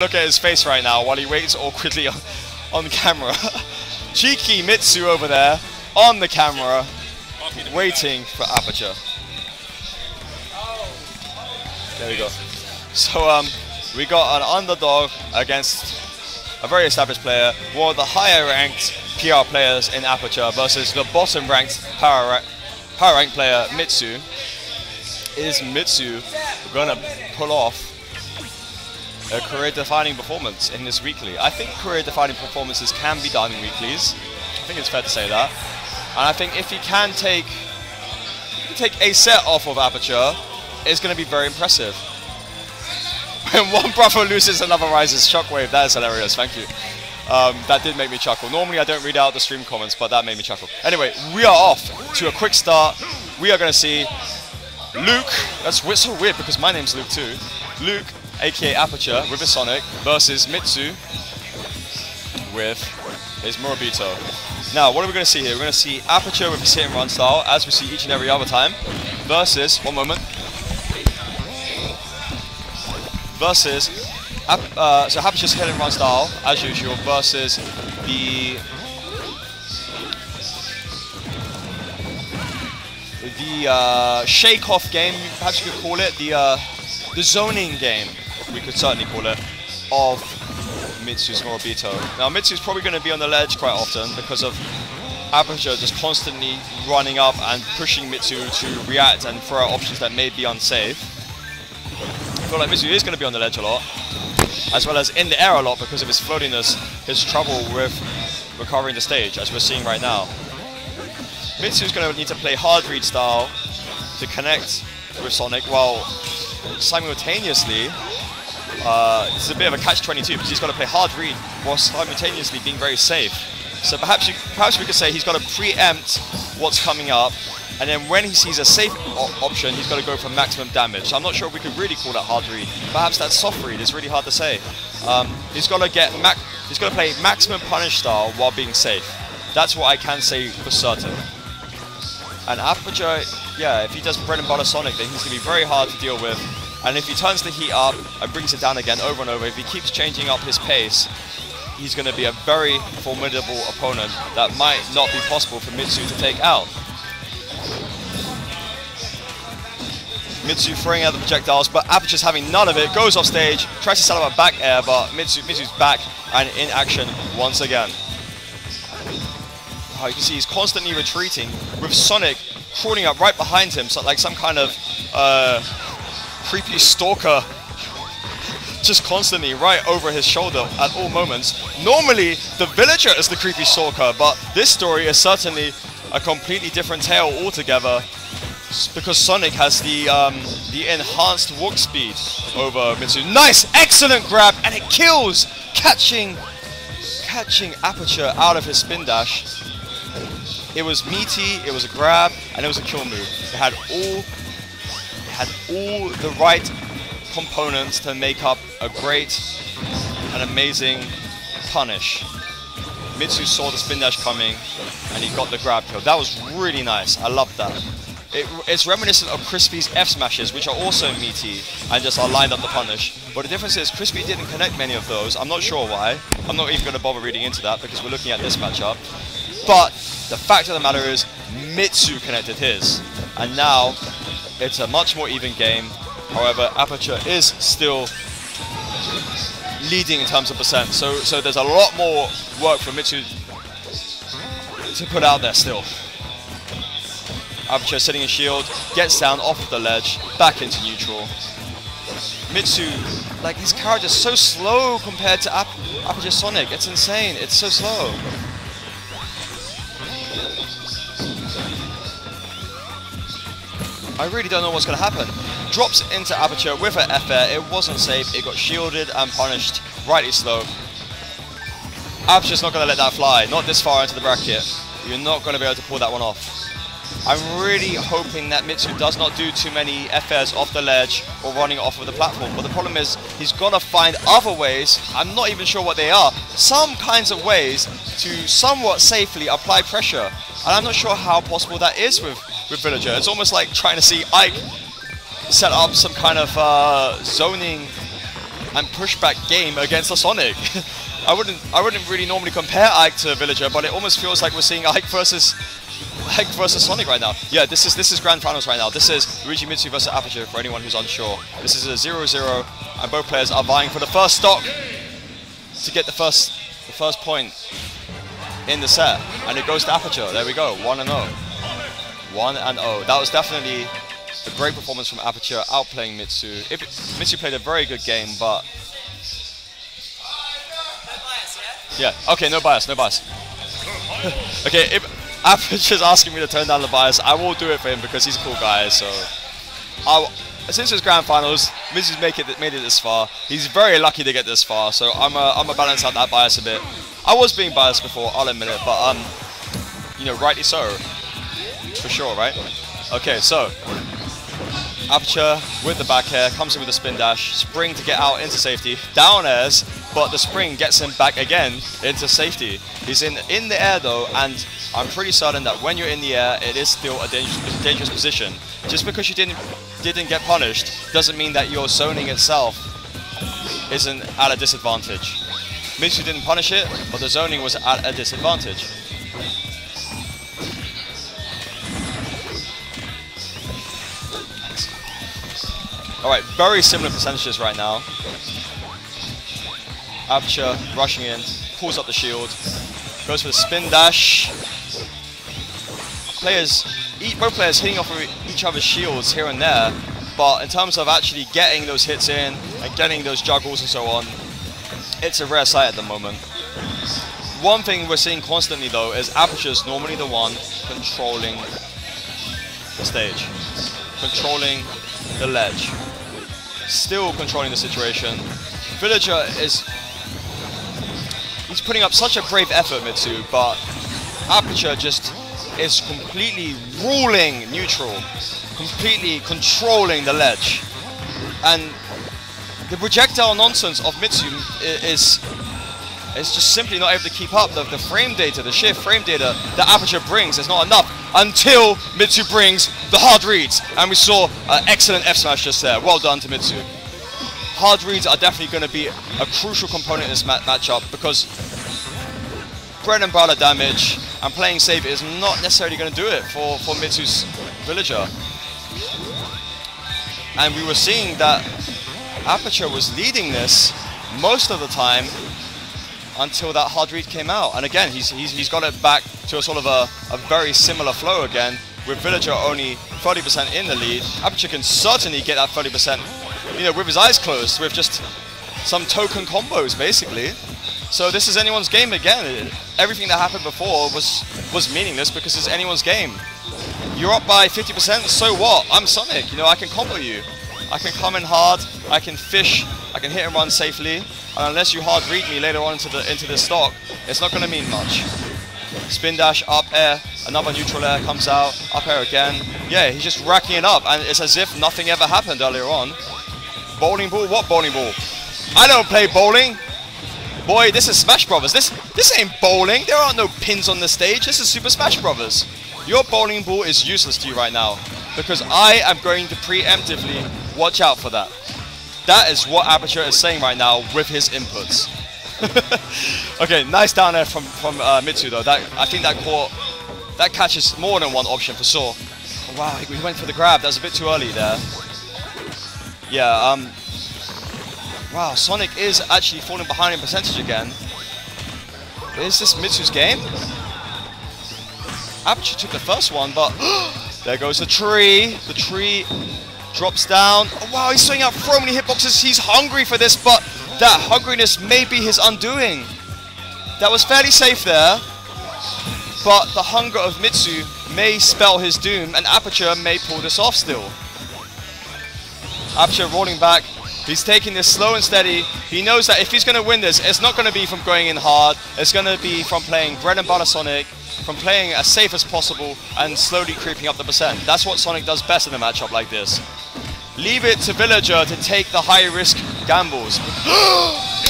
Look at his face right now while he waits awkwardly on camera. Cheeky Mitsu over there on the camera, waiting for aperture. There we go. So we got an underdog against a very established player, one of the higher ranked PR players in aperture versus the bottom ranked power ranked player Mitsu. Is Mitsu gonna pull off a career-defining performance in this weekly? I think career-defining performances can be done in weeklies. I think it's fair to say that. And I think if he can take a set off of aperture, it's going to be very impressive. When one brother loses, another rises. Shockwave, that is hilarious, thank you. That did make me chuckle. Normally I don't read out the stream comments, but that made me chuckle. Anyway, we are off to a quick start. We are going to see Luke, that's so weird because my name's Luke too. Luke, aka Aperture, with his Sonic, versus Mitsu with his Morobito. Now, what are we going to see here? We're going to see Aperture with his hit and run style, as we see each and every other time, versus, one moment, versus, so Aperture's hit and run style, as usual, versus the shake-off game, perhaps you could call it, the zoning game, we could certainly call it, of Mitsu's Morobito. Now Mitsu's probably going to be on the ledge quite often because of Aperture just constantly running up and pushing Mitsu to react and throw out options that may be unsafe. I feel like Mitsu is going to be on the ledge a lot, as well as in the air a lot because of his floatiness, his trouble with recovering the stage, as we're seeing right now. Mitsu's going to need to play hard read style to connect with Sonic, while simultaneously, this is a bit of a catch-22 because he's got to play hard read while simultaneously being very safe. So perhaps we could say he's got to preempt what's coming up, and then when he sees a safe option, he's got to go for maximum damage. So I'm not sure if we could really call that hard read. Perhaps that's soft read. It's really hard to say. He's got to play maximum punish style while being safe. That's what I can say for certain. And Aperture, yeah, if he does bread and butter Sonic, then he's going to be very hard to deal with. And if he turns the heat up and brings it down again over and over, if he keeps changing up his pace, he's going to be a very formidable opponent that might not be possible for Mitsu to take out. Mitsu throwing out the projectiles, but Aperture's having none of it, goes off stage, tries to set up a back air, but Mitsu's back and in action once again. You can see he's constantly retreating with Sonic crawling up right behind him, so like some kind of creepy stalker just constantly right over his shoulder at all moments. Normally, the villager is the creepy stalker, but this story is certainly a completely different tale altogether because Sonic has the enhanced walk speed over Mitsu. Nice, excellent grab, and it kills, catching Aperture out of his spin dash. It was meaty, it was a grab, and it was a kill move. It had all the right components to make up a great and amazing punish. Mitsu saw the spin dash coming, and he got the grab kill. That was really nice. I love that. It's reminiscent of Crispy's F smashes, which are also meaty and just are lined up the punish. But the difference is Crispy didn't connect many of those. I'm not sure why. I'm not even going to bother reading into that because we're looking at this matchup. But the fact of the matter is, Mitsu connected his, and now it's a much more even game. However, Aperture is still leading in terms of percent, so there's a lot more work for Mitsu to put out there still. Aperture sitting in shield, gets down off of the ledge, back into neutral. Mitsu, like his character's so slow compared to Aperture Sonic, it's insane, it's so slow. I really don't know what's going to happen. Drops into Aperture with an F-air, it wasn't safe, it got shielded and punished, rightly slow. Aperture's not going to let that fly, not this far into the bracket. You're not going to be able to pull that one off. I'm really hoping that Mitsu does not do too many F-airs off the ledge or running off of the platform, but the problem is he's got to find other ways, I'm not even sure what they are, some kinds of ways to somewhat safely apply pressure. And I'm not sure how possible that is with Villager. It's almost like trying to see Ike set up some kind of zoning and pushback game against the Sonic. I wouldn't really normally compare Ike to Villager, but it almost feels like we're seeing Ike versus Sonic right now. Yeah, this is Grand Finals right now. This is Luigimitsu versus Aperture for anyone who's unsure. This is a 0-0, and both players are vying for the first stock to get the first point in the set, and it goes to Aperture. There we go, 1-0. 1-0. That was definitely a great performance from Aperture, outplaying Mitsu. Mitsu played a very good game, but yeah. Okay, no bias, no bias. Okay, if Aperture's asking me to turn down the bias, I will do it for him because he's a cool guy. So, since it's Grand Finals, Mitsu's made it this far. He's very lucky to get this far. So I'm a balance out that bias a bit. I was being biased before, I'll admit it, but you know, rightly so, for sure, right? Okay, so Aperture with the back air comes in with a spin dash, spring to get out into safety, down airs, but the spring gets him back again into safety. He's in the air though, and I'm pretty certain that when you're in the air, it is still a dangerous position. Just because you didn't get punished doesn't mean that your zoning itself isn't at a disadvantage. Mitsu didn't punish it, but the zoning was at a disadvantage. Alright, very similar percentages right now. Aperture rushing in, pulls up the shield, goes for the spin dash. Both players hitting off of each other's shields here and there, but in terms of actually getting those hits in and getting those juggles and so on, it's a rare sight at the moment. One thing we're seeing constantly though is Aperture's normally the one controlling the stage, controlling the ledge, still controlling the situation. Villager he's putting up such a brave effort, Mitsu, but Aperture just is completely ruling neutral, completely controlling the ledge. And the projectile nonsense of Mitsu is just simply not able to keep up. The frame data, the sheer frame data that Aperture brings is not enough until Mitsu brings the hard reads. And we saw an excellent F smash just there. Well done to Mitsu. Hard reads are definitely going to be a crucial component in this matchup because bread and butter damage and playing safe is not necessarily going to do it for Mitsu's Villager. And we were seeing that Aperture was leading this most of the time until that hard read came out. And again, he's got it back to a sort of a very similar flow again, with Villager only 30% in the lead. Aperture can certainly get that 30%, you know, with his eyes closed, with just some token combos, basically. So this is anyone's game again. Everything that happened before was meaningless because it's anyone's game. You're up by 50%, so what? I'm Sonic, you know, I can combo you. I can come in hard, I can fish, I can hit and run safely, and unless you hard read me later on into the stock, it's not going to mean much. Spin dash, up air, another neutral air comes out, up air again. Yeah, he's just racking it up, and it's as if nothing ever happened earlier on. Bowling ball? What bowling ball? I don't play bowling! Boy, this is Smash Brothers. This ain't bowling. There aren't no pins on the stage. This is Super Smash Brothers. Your bowling ball is useless to you right now, because I am going to preemptively watch out for that. That is what Aperture is saying right now with his inputs. Okay, nice down air from Mitsu though. I think that catches more than one option for sure. Oh, wow, he went for the grab. That was a bit too early there. Yeah. Wow, Sonic is actually falling behind in percentage again. Is this Mitsu's game? Aperture took the first one, but there goes the tree. The tree drops down. Oh, wow, he's throwing out so many hitboxes. He's hungry for this, but that hungriness may be his undoing. That was fairly safe there, but the hunger of Mitsu may spell his doom, and Aperture may pull this off still. Aperture rolling back. He's taking this slow and steady. He knows that if he's going to win this, it's not going to be from going in hard. It's going to be from playing bread and butter Sonic, from playing as safe as possible and slowly creeping up the percent. That's what Sonic does best in a matchup like this. Leave it to Villager to take the high-risk gambles.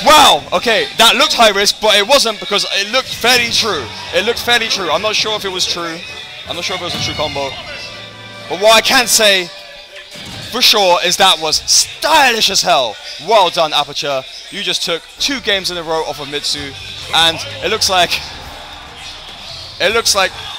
Wow! Okay, that looked high-risk, but it wasn't because it looked fairly true. It looked fairly true. I'm not sure if it was true. I'm not sure if it was a true combo. But what I can say for sure is that was stylish as hell. Well done, Aperture. You just took 2 games in a row off of Mitsu, and it looks like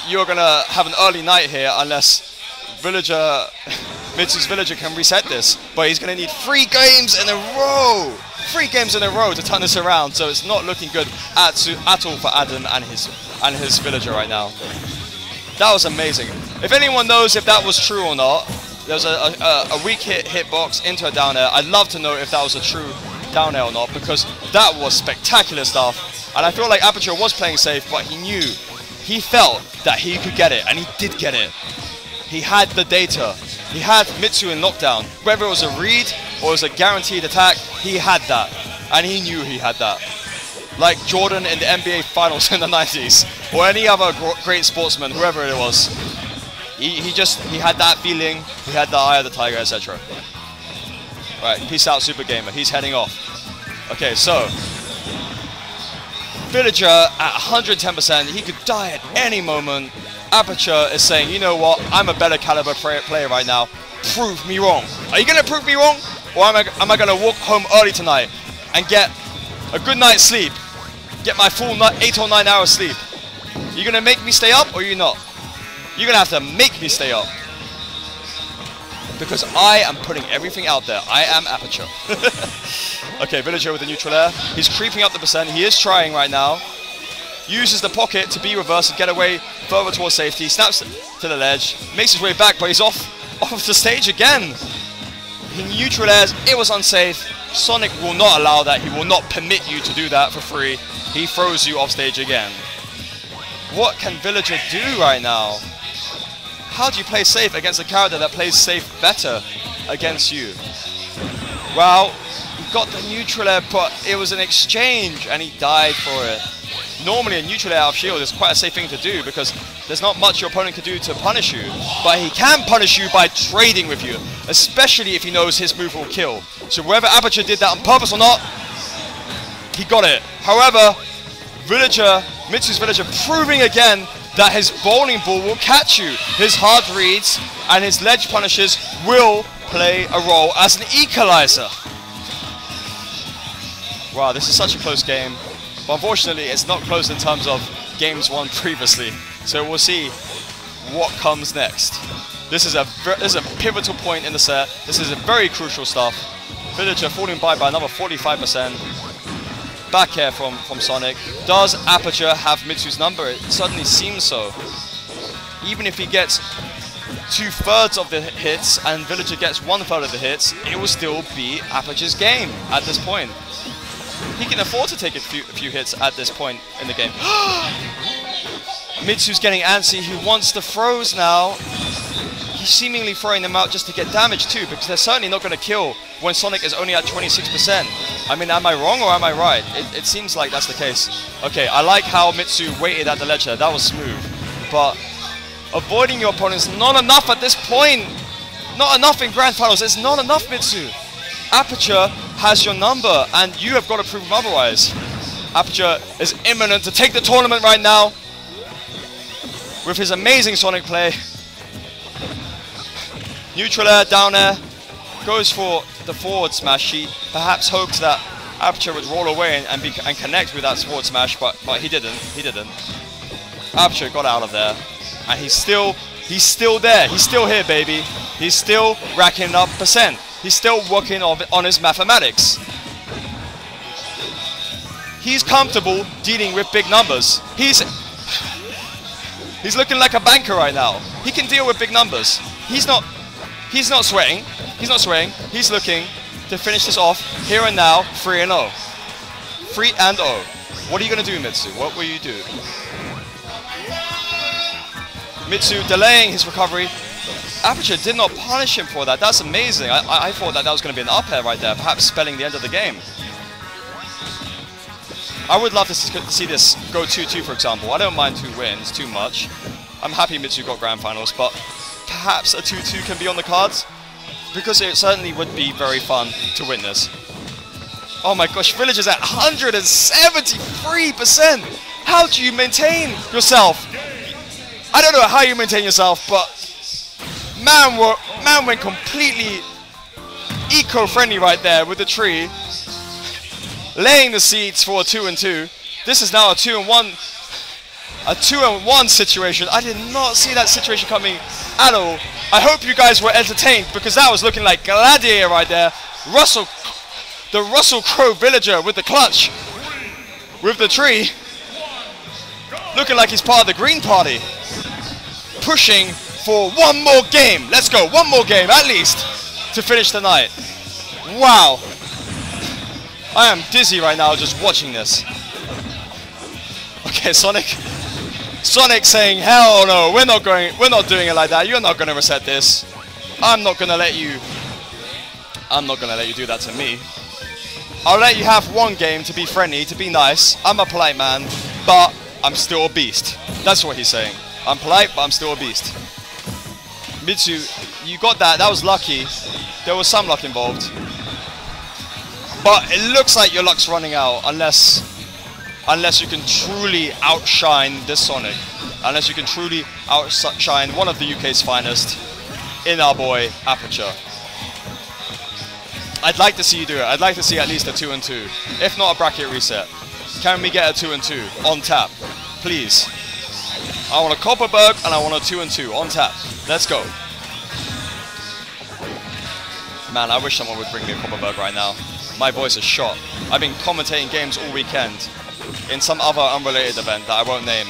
you're gonna have an early night here unless Mitsu's villager can reset this. But he's gonna need 3 games in a row. 3 games in a row to turn this around. So it's not looking good at all for Adam and his villager right now. That was amazing. If anyone knows if that was true or not, there's a weak hitbox into a down air. I'd love to know if that was a true down air or not, because that was spectacular stuff. And I feel like Aperture was playing safe, but he felt that he could get it, and he did get it. He had the data. He had Mitsu in lockdown. Whether it was a read or it was a guaranteed attack, he had that. And he knew he had that. Like Jordan in the NBA Finals in the 90s, or any other great sportsman, whoever it was. He had that feeling, he had the eye of the tiger, etc. Right, peace out, Super Gamer. He's heading off. Okay, so Villager at 110%, he could die at any moment. Aperture is saying, you know what, I'm a better caliber player right now. Prove me wrong. Are you going to prove me wrong? Or am I going to walk home early tonight and get a good night's sleep? Get my full 8 or 9 hours sleep? You going to make me stay up or are you not? You're going to have to make me stay up. Because I am putting everything out there. I am Aperture. Okay, Villager with the neutral air. He's creeping up the percent. He is trying right now. Uses the pocket to be reversed and get away further towards safety. Snaps to the ledge. Makes his way back, but he's off the stage again. He neutral airs. It was unsafe. Sonic will not allow that. He will not permit you to do that for free. He throws you off stage again. What can Villager do right now? How do you play safe against a character that plays safe better against you? Well, he got the neutral air, but it was an exchange and he died for it. Normally a neutral air out of shield is quite a safe thing to do because there's not much your opponent can do to punish you. But he can punish you by trading with you, especially if he knows his move will kill. So whether Aperture did that on purpose or not, he got it. However, Mitsu's Villager proving again that his bowling ball will catch you. His hard reads and his ledge punishes will play a role as an equalizer. Wow, this is such a close game. But unfortunately, it's not close in terms of games won previously. So we'll see what comes next. This is a pivotal point in the set. This is a very crucial stuff. Villager falling by another 45%. Back air from Sonic. Does Aperture have Mitsu's number? It certainly seems so. Even if he gets 2/3 of the hits and Villager gets 1/3 of the hits, it will still be Aperture's game at this point. He can afford to take a few hits at this point in the game. Mitsu's getting antsy. He wants the throws now. He's seemingly throwing them out just to get damage too, because they're certainly not going to kill when Sonic is only at 26%. I mean, am I wrong or am I right? It seems like that's the case. Okay, I like how Mitsu waited at the ledge there. That was smooth. But avoiding your opponent's not enough at this point. Not enough in Grand Finals. It's not enough, Mitsu. Aperture has your number, and you have got to prove otherwise. Aperture is imminent to take the tournament right now with his amazing Sonic play. Neutral air, down air, goes for the forward smash. He perhaps hoped that Aperture would roll away and connect with that forward smash, but he didn't. He didn't. Aperture got out of there, and he's still there. He's still here, baby. He's still racking up percent. He's still working on his mathematics. He's comfortable dealing with big numbers. He's looking like a banker right now. He can deal with big numbers. He's not sweating. He's not sweating. He's looking to finish this off here and now, 3-0. 3-0. What are you going to do, Mitsu? What will you do? Mitsu delaying his recovery. Aperture did not punish him for that. That's amazing. I thought that was going to be an up air right there, perhaps spelling the end of the game. I would love to see this go 2-2, for example. I don't mind who wins too much. I'm happy Mitsu got Grand Finals, but perhaps a 2-2 can be on the cards, because it certainly would be very fun to witness. Oh my gosh, Villager's at 173%! How do you maintain yourself? I don't know how you maintain yourself, but man went completely eco-friendly right there with the tree. Laying the seeds for a 2-2. This is now a 2-1. A 2-1 situation. I did not see that situation coming at all. I hope you guys were entertained because that was looking like Gladiator right there. The Russell Crowe villager with the clutch. With the tree. Looking like he's part of the Green Party. Pushing for one more game. Let's go. One more game at least to finish the night. Wow. I am dizzy right now just watching this. Okay, Sonic saying, hell no, we're not doing it like that. You're not gonna reset this. I'm not gonna let you do that to me. I'll let you have one game to be friendly, to be nice. I'm a polite man, but I'm still a beast. That's what he's saying. I'm polite, but I'm still a beast. Mitsu, you got that. That was lucky. There was some luck involved. But it looks like your luck's running out unless you can truly outshine this Sonic. Unless you can truly outshine one of the UK's finest in our boy Aperture. I'd like to see you do it. I'd like to see at least a 2-2. If not a bracket reset. Can we get a 2-2 on tap? Please. I want a Copperberg and I want a 2-2 on tap. Let's go. Man, I wish someone would bring me a Copperberg right now. My voice is shot. I've been commentating games all weekend in some other unrelated event that I won't name.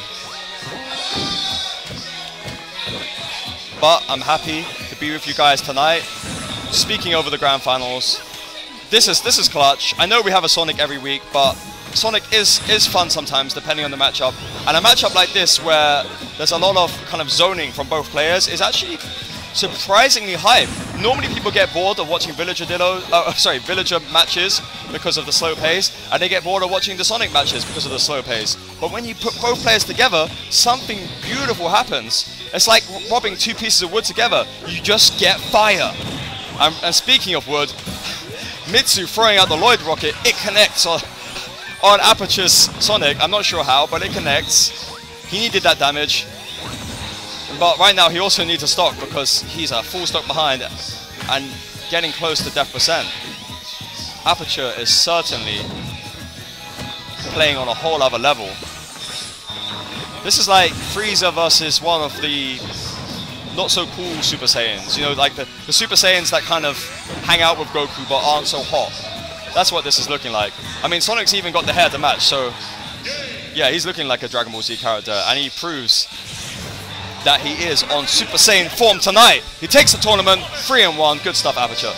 But I'm happy to be with you guys tonight. Speaking over the grand finals. This is clutch. I know we have a Sonic every week, but Sonic is fun sometimes depending on the matchup. And a matchup like this where there's a lot of kind of zoning from both players is actually surprisingly hype. Normally people get bored of watching villager matches because of the slow pace, and they get bored of watching the Sonic matches because of the slow pace. But when you put both players together, something beautiful happens. It's like rubbing two pieces of wood together. You just get fire. And speaking of wood, Mitsu throwing out the Lloyd rocket, it connects on Aperture's Sonic. I'm not sure how, but it connects. He needed that damage. But right now he also needs a stock because he's a full stock behind and getting close to death percent. Aperture is certainly playing on a whole other level. This is like Frieza versus one of the not so cool Super Saiyans. You know, like the Super Saiyans that kind of hang out with Goku but aren't so hot. That's what this is looking like. I mean, Sonic's even got the hair to match, so yeah, he's looking like a Dragon Ball Z character, and he proves that he is on Super Saiyan form tonight. He takes the tournament 3-1. Good stuff, Aperture.